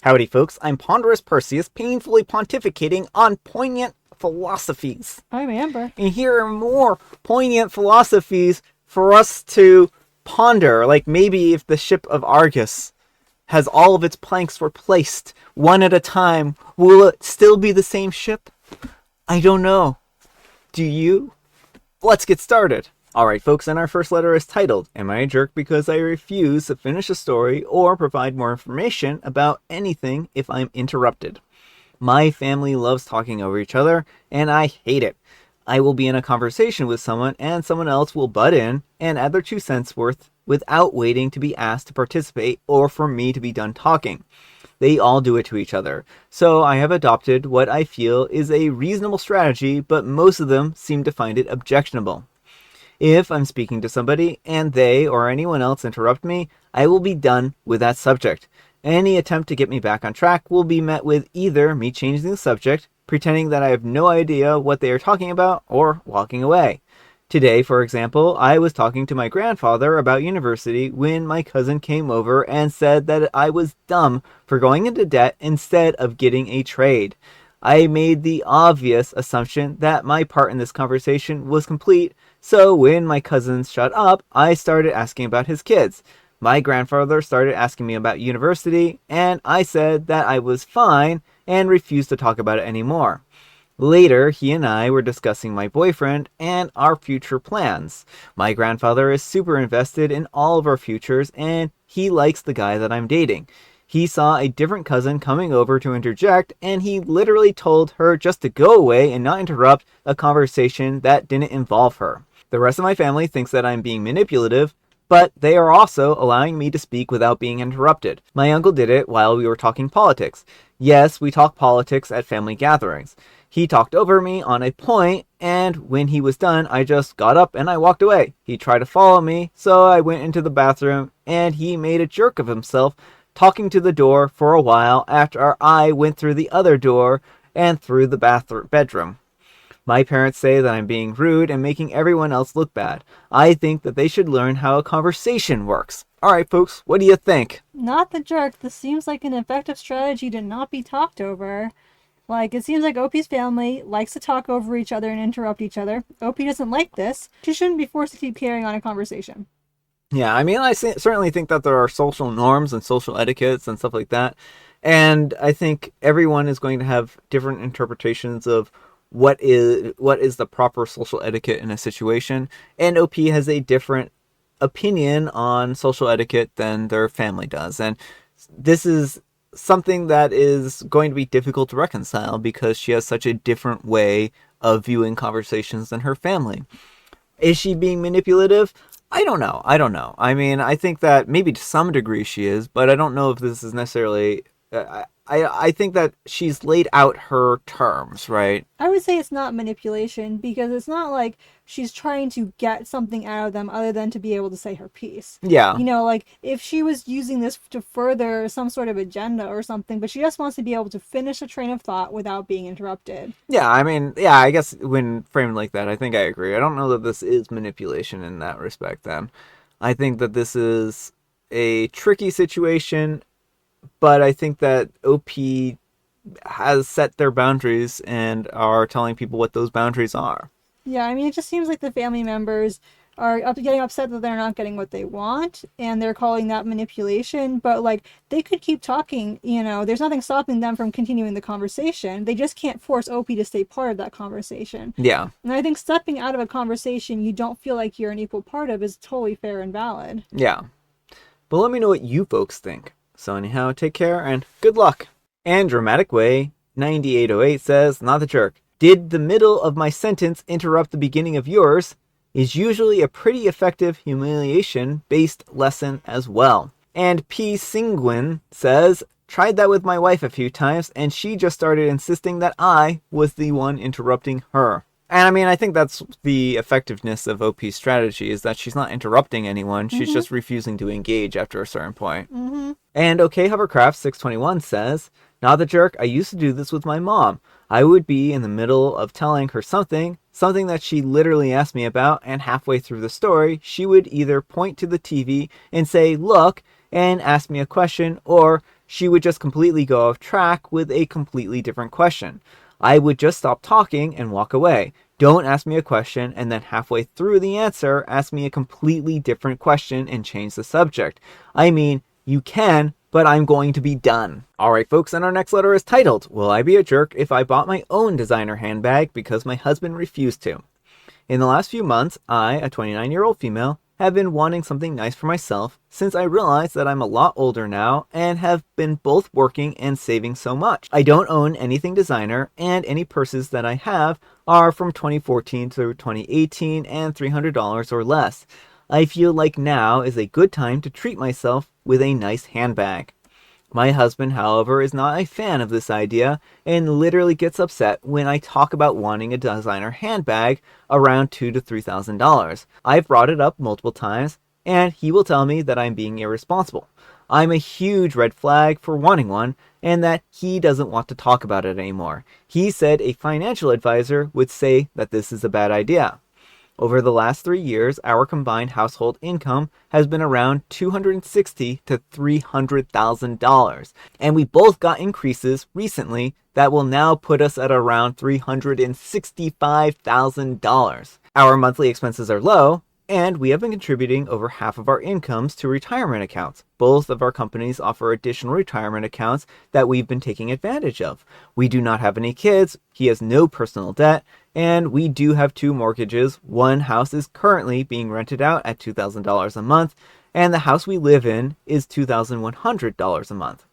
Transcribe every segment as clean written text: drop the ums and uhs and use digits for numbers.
Howdy folks, I'm Ponderous Perseus, painfully pontificating on poignant philosophies. I'm Amber. And here are more poignant philosophies for us to ponder, like maybe if the ship of Argus has all of its planks replaced one at a time, will it still be the same ship? I don't know. Do you? Let's get started. Alright folks, and our first letter is titled, Am I a Jerk Because I Refuse to Finish a Story or Provide More Information About Anything If I'm Interrupted? My family loves talking over each other, and I hate it. I will be in a conversation with someone, and someone else will butt in and add their 2 cents worth without waiting to be asked to participate or for me to be done talking. They all do it to each other. So I have adopted what I feel is a reasonable strategy, but most of them seem to find it objectionable. If I'm speaking to somebody and they or anyone else interrupt me, I will be done with that subject. Any attempt to get me back on track will be met with either me changing the subject, pretending that I have no idea what they are talking about, or walking away. Today, for example, I was talking to my grandfather about university when my cousin came over and said that I was dumb for going into debt instead of getting a trade. I made the obvious assumption that my part in this conversation was complete, so when my cousins shut up, I started asking about his kids. My grandfather started asking me about university, and I said that I was fine and refused to talk about it anymore. Later, he and I were discussing my boyfriend and our future plans. My grandfather is super invested in all of our futures, and he likes the guy that I'm dating. He saw a different cousin coming over to interject, and he literally told her just to go away and not interrupt a conversation that didn't involve her. The rest of my family thinks that I'm being manipulative, but they are also allowing me to speak without being interrupted. My uncle did it while we were talking politics. Yes, we talk politics at family gatherings. He talked over me on a point, and when he was done, I just got up and I walked away. He tried to follow me, so I went into the bathroom, and he made a jerk of himself, talking to the door for a while after I went through the other door and through the bedroom. My parents say that I'm being rude and making everyone else look bad. I think that they should learn how a conversation works. Alright folks, what do you think? Not the jerk. This seems like an effective strategy to not be talked over. It seems like OP's family likes to talk over each other and interrupt each other. OP doesn't like this. She shouldn't be forced to keep carrying on a conversation. Yeah, I mean, I certainly think that there are social norms and social etiquettes and stuff like that. And I think everyone is going to have different interpretations of what is the proper social etiquette in a situation. And OP has a different opinion on social etiquette than their family does. And this is something that is going to be difficult to reconcile because she has such a different way of viewing conversations than her family. Is she being manipulative? I don't know. I mean, I think that maybe to some degree she is, but I don't know if this is necessarily... I think that she's laid out her terms, right? I would say it's not manipulation because it's not like she's trying to get something out of them other than to be able to say her piece. Yeah. If she was using this to further some sort of agenda or something, but she just wants to be able to finish a train of thought without being interrupted. Yeah, I mean, yeah, I guess when framed like that, I think I agree. I don't know that this is manipulation in that respect then. I think that this is a tricky situation, but I think that OP has set their boundaries and are telling people what those boundaries are. Yeah, I mean, it just seems like the family members are getting upset that they're not getting what they want, and they're calling that manipulation, but, they could keep talking, there's nothing stopping them from continuing the conversation. They just can't force OP to stay part of that conversation. Yeah. And I think stepping out of a conversation you don't feel like you're an equal part of is totally fair and valid. Yeah. But let me know what you folks think. So anyhow, take care and good luck. And Dramatic Way 9808 says, Not the jerk. Did the middle of my sentence interrupt the beginning of yours? Is usually a pretty effective humiliation-based lesson as well. And P. Singwin says, Tried that with my wife a few times and she just started insisting that I was the one interrupting her. And I mean, I think that's the effectiveness of OP's strategy, is that she's not interrupting anyone. She's just refusing to engage after a certain point. And OK Hovercraft 621 says, Not the jerk. I used to do this with my mom. I would be in the middle of telling her something that she literally asked me about, and halfway through the story, she would either point to the TV and say, look, and ask me a question, or she would just completely go off track with a completely different question. I would just stop talking and walk away. Don't ask me a question and then halfway through the answer, ask me a completely different question and change the subject. I mean, you can, but I'm going to be done. Alright folks, and our next letter is titled, Will I Be a Jerk If I Bought My Own Designer Handbag Because My Husband Refused to? In the last few months, I, a 29-year-old female, have been wanting something nice for myself since I realized that I'm a lot older now and have been both working and saving so much. I don't own anything designer, and any purses that I have are from 2014 to 2018 and $300 or less. I feel like now is a good time to treat myself with a nice handbag. My husband, however, is not a fan of this idea and literally gets upset when I talk about wanting a designer handbag around $2,000 to $3,000. I've brought it up multiple times, and he will tell me that I'm being irresponsible. I'm a huge red flag for wanting one, and that he doesn't want to talk about it anymore. He said a financial advisor would say that this is a bad idea. Over the last 3 years, our combined household income has been around $260,000 to $300,000, and we both got increases recently that will now put us at around $365,000. Our monthly expenses are low, and we have been contributing over half of our incomes to retirement accounts. Both of our companies offer additional retirement accounts that we've been taking advantage of. We do not have any kids, he has no personal debt, and we do have 2 mortgages. One house is currently being rented out at $2,000 a month, and the house we live in is $2,100 a month.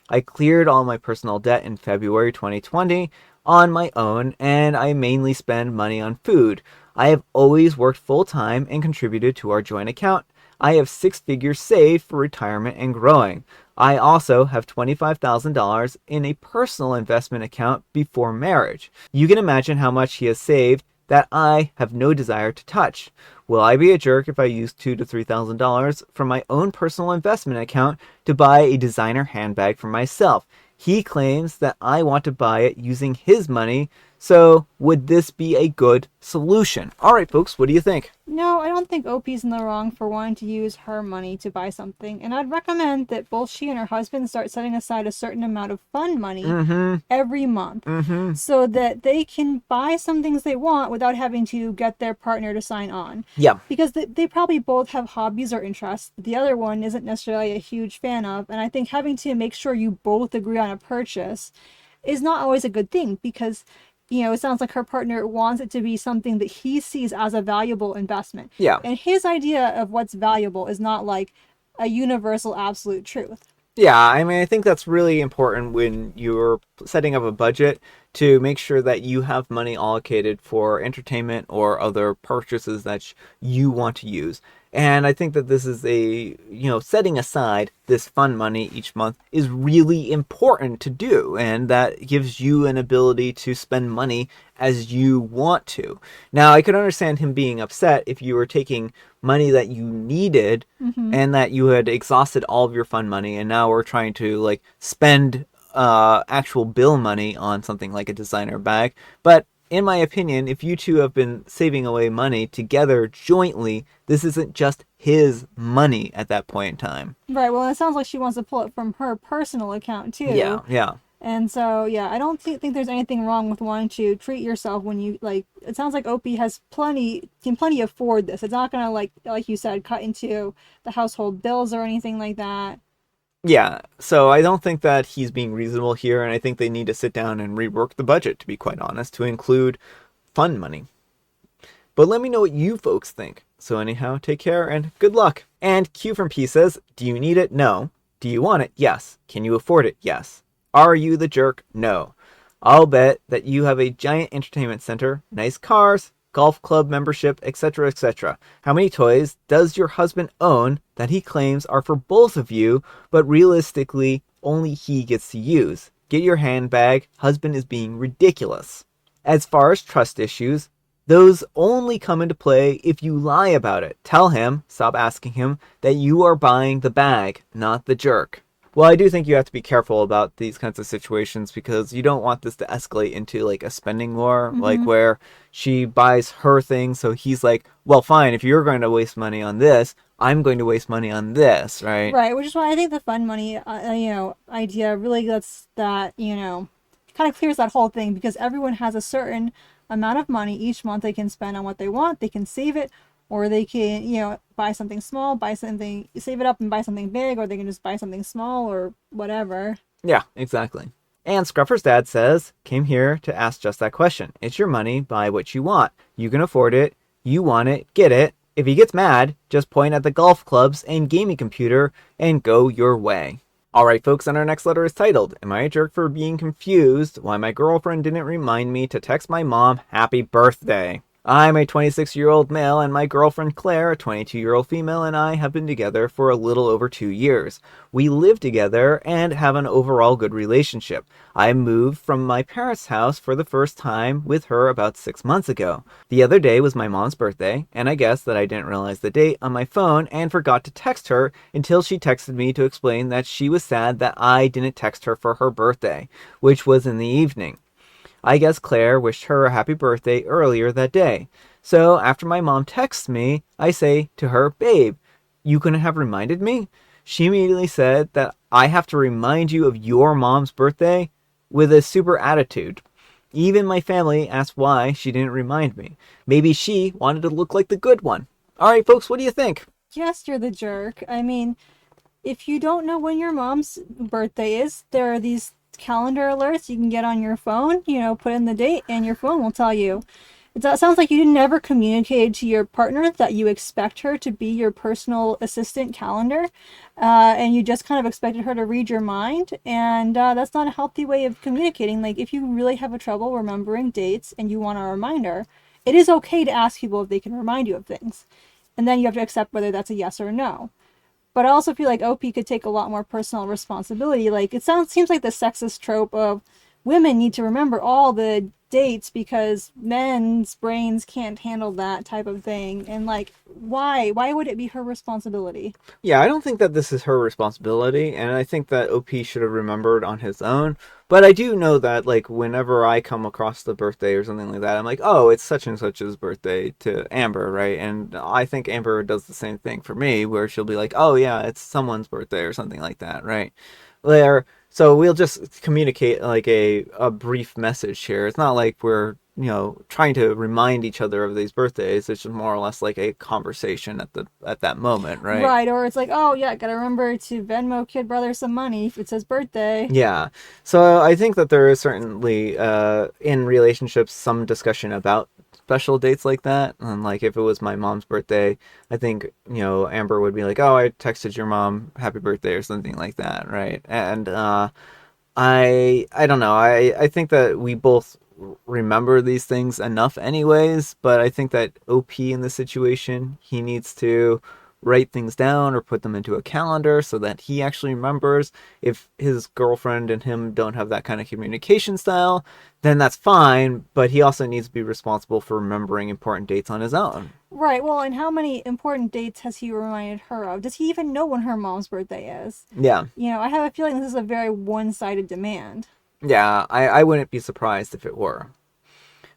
I cleared all my personal debt in February 2020 on my own, and I mainly spend money on food. I have always worked full-time and contributed to our joint account. I have 6 figures saved for retirement and growing. I also have $25,000 in a personal investment account before marriage. You can imagine how much he has saved that I have no desire to touch. Will I be a jerk if I use $2,000 to $3,000 from my own personal investment account to buy a designer handbag for myself? He claims that I want to buy it using his money, so would this be a good solution? Alright folks, what do you think? No, I don't think OP's in the wrong for wanting to use her money to buy something. And I'd recommend that both she and her husband start setting aside a certain amount of fund money every month so that they can buy some things they want without having to get their partner to sign on. Yeah. Because they probably both have hobbies or interests the other one isn't necessarily a huge fan of. And I think having to make sure you both agree on a purchase is not always a good thing because it sounds like her partner wants it to be something that he sees as a valuable investment. Yeah. And his idea of what's valuable is not like a universal absolute truth. Yeah, I mean, I think that's really important when you're setting up a budget to make sure that you have money allocated for entertainment or other purchases that you want to use. And I think that this is setting aside this fund money each month is really important to do. And that gives you an ability to spend money as you want to. Now, I could understand him being upset if you were taking money that you needed and that you had exhausted all of your fund money and now we're trying to spend actual bill money on something like a designer bag. But in my opinion, if you two have been saving away money together jointly, this isn't just his money at that point in time. Right. Well, it sounds like she wants to pull it from her personal account too. Yeah. And so, I don't think there's anything wrong with wanting to treat yourself when you it sounds like Opie has can plenty afford this. It's not gonna like you said, cut into the household bills or anything like that. Yeah, so I don't think that he's being reasonable here, and I think they need to sit down and rework the budget, to be quite honest, to include fund money. But let me know what you folks think. So anyhow, take care and good luck. And Q from P says, do you need it? No. Do you want it? Yes. Can you afford it? Yes. Are you the jerk? No. I'll bet that you have a giant entertainment center, nice cars, golf club membership, etc., etc. How many toys does your husband own that he claims are for both of you, but realistically only he gets to use? Get your handbag. Husband is being ridiculous. As far as trust issues, those only come into play if you lie about it. Tell him, stop asking him, that you are buying the bag, not the jerk. Well, I do think you have to be careful about these kinds of situations because you don't want this to escalate into a spending war, where she buys her thing, so he's like, well, fine, if you're going to waste money on this, I'm going to waste money on this, right? Right, which is why I think the fun money, idea really lets that, kind of clears that whole thing because everyone has a certain amount of money each month they can spend on what they want. They can save it, or they can, buy something small, buy something, save it up and buy something big, or they can just buy something small or whatever. Yeah, exactly. And Scruffer's dad says, came here to ask just that question. It's your money, buy what you want. You can afford it, you want it, get it. If he gets mad, just point at the golf clubs and gaming computer and go your way. Alright folks, and our next letter is titled, Am I a jerk for being confused why my girlfriend didn't remind me to text my mom happy birthday? I'm a 26-year-old male, and my girlfriend Claire, a 22-year-old female, and I have been together for a little over 2 years. We live together and have an overall good relationship. I moved from my parents' house for the first time with her about 6 months ago. The other day was my mom's birthday, and I guessed that I didn't realize the date on my phone and forgot to text her until she texted me to explain that she was sad that I didn't text her for her birthday, which was in the evening. I guess Claire wished her a happy birthday earlier that day. So after my mom texts me, I say to her, Babe, you couldn't have reminded me? She immediately said that I have to remind you of your mom's birthday with a super attitude. Even my family asked why she didn't remind me. Maybe she wanted to look like the good one. Alright folks, what do you think? Yes, you're the jerk. I mean, if you don't know when your mom's birthday is, there are these calendar alerts you can get on your phone, put in the date and your phone will tell you. It sounds like you never communicated to your partner that you expect her to be your personal assistant calendar, and you just kind of expected her to read your mind, and that's not a healthy way of communicating. Like, if you really have a trouble remembering dates and you want a reminder, it is okay to ask people if they can remind you of things, and then you have to accept whether that's a yes or a no. But I also feel like OP could take a lot more personal responsibility. Like, seems like the sexist trope of women need to remember all the dates because men's brains can't handle that type of thing. And like, why would it be her responsibility? Yeah, I don't think that this is her responsibility, and I think that OP should have remembered on his own. But I do know that, like, whenever I come across the birthday or something like that, I'm like, oh, it's such and such's birthday to Amber, right? And I think Amber does the same thing for me, where she'll be like, oh, yeah, it's someone's birthday or something like that, right? So we'll just communicate like a brief message here. It's not like we're, trying to remind each other of these birthdays. It's just more or less like a conversation at that moment, right? Right, or it's like, oh yeah, gotta remember to Venmo Kid Brother some money if it's his birthday. Yeah. So I think that there is certainly in relationships some discussion about special dates like that. And like if it was my mom's birthday, I think, Amber would be like, "Oh, I texted your mom happy birthday" or something like that, right? And I don't know. I think that we both remember these things enough anyways, but I think that OP in this situation, he needs to write things down or put them into a calendar so that he actually remembers. If his girlfriend and him don't have that kind of communication style, then that's fine, but he also needs to be responsible for remembering important dates on his own. Right, well, and how many important dates has he reminded her of? Does he even know when her mom's birthday is? Yeah. I have a feeling this is a very one-sided demand. Yeah, I wouldn't be surprised if it were.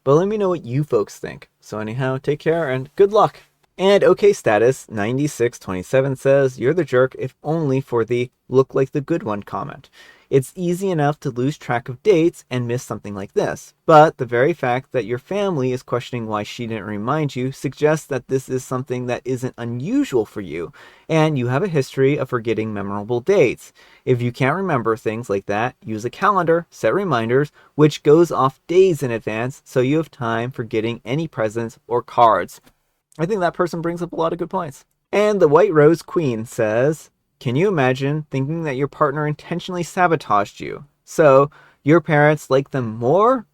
But let me know what you folks think. So anyhow, take care and good luck. And OK Status 9627 says, You're the jerk if only for the look like the good one comment. It's easy enough to lose track of dates and miss something like this. But the very fact that your family is questioning why she didn't remind you suggests that this is something that isn't unusual for you, and you have a history of forgetting memorable dates. If you can't remember things like that, use a calendar, set reminders, which goes off days in advance so you have time for getting any presents or cards. I think that person brings up a lot of good points. And the White Rose Queen says, Can you imagine thinking that your partner intentionally sabotaged you? So, your parents like them more?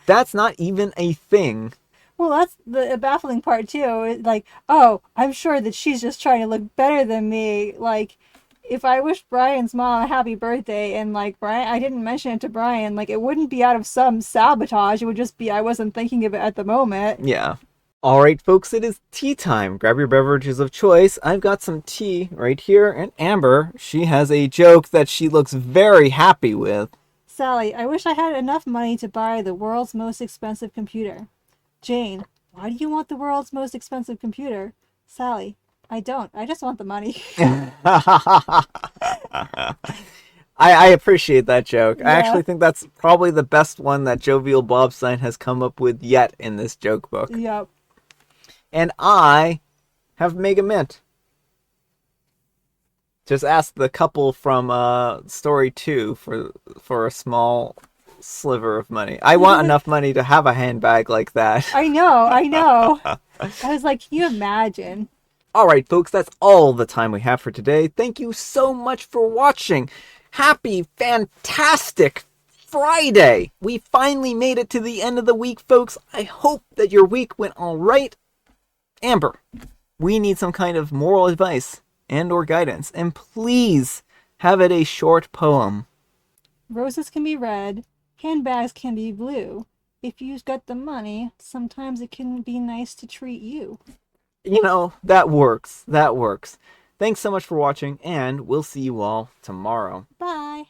That's not even a thing. Well, that's the baffling part, too. Like, oh, I'm sure that she's just trying to look better than me. Like, if I wished Brian's mom a happy birthday and, like, I didn't mention it to Brian, like, it wouldn't be out of some sabotage. It would just be I wasn't thinking of it at the moment. Yeah. Alright folks, it is tea time. Grab your beverages of choice. I've got some tea right here, and Amber, she has a joke that she looks very happy with. Sally, I wish I had enough money to buy the world's most expensive computer. Jane, why do you want the world's most expensive computer? Sally, I don't. I just want the money. I appreciate that joke. I Yeah. actually think that's probably the best one that Jovial Bobstein has come up with yet in this joke book. Yep. And I have Mega Mint. Just ask the couple from story 2 for a small sliver of money. I want enough money to have a handbag like that. I know. I know. I was like, can you imagine? Alright, folks, that's all the time we have for today. Thank you so much for watching. Happy, fantastic Friday! We finally made it to the end of the week, folks. I hope that your week went alright. Amber, we need some kind of moral advice and or guidance, and please have it a short poem. Roses can be red, handbags can be blue. If you've got the money, sometimes it can be nice to treat you. You know, that works. That works. Thanks so much for watching, and we'll see you all tomorrow. Bye.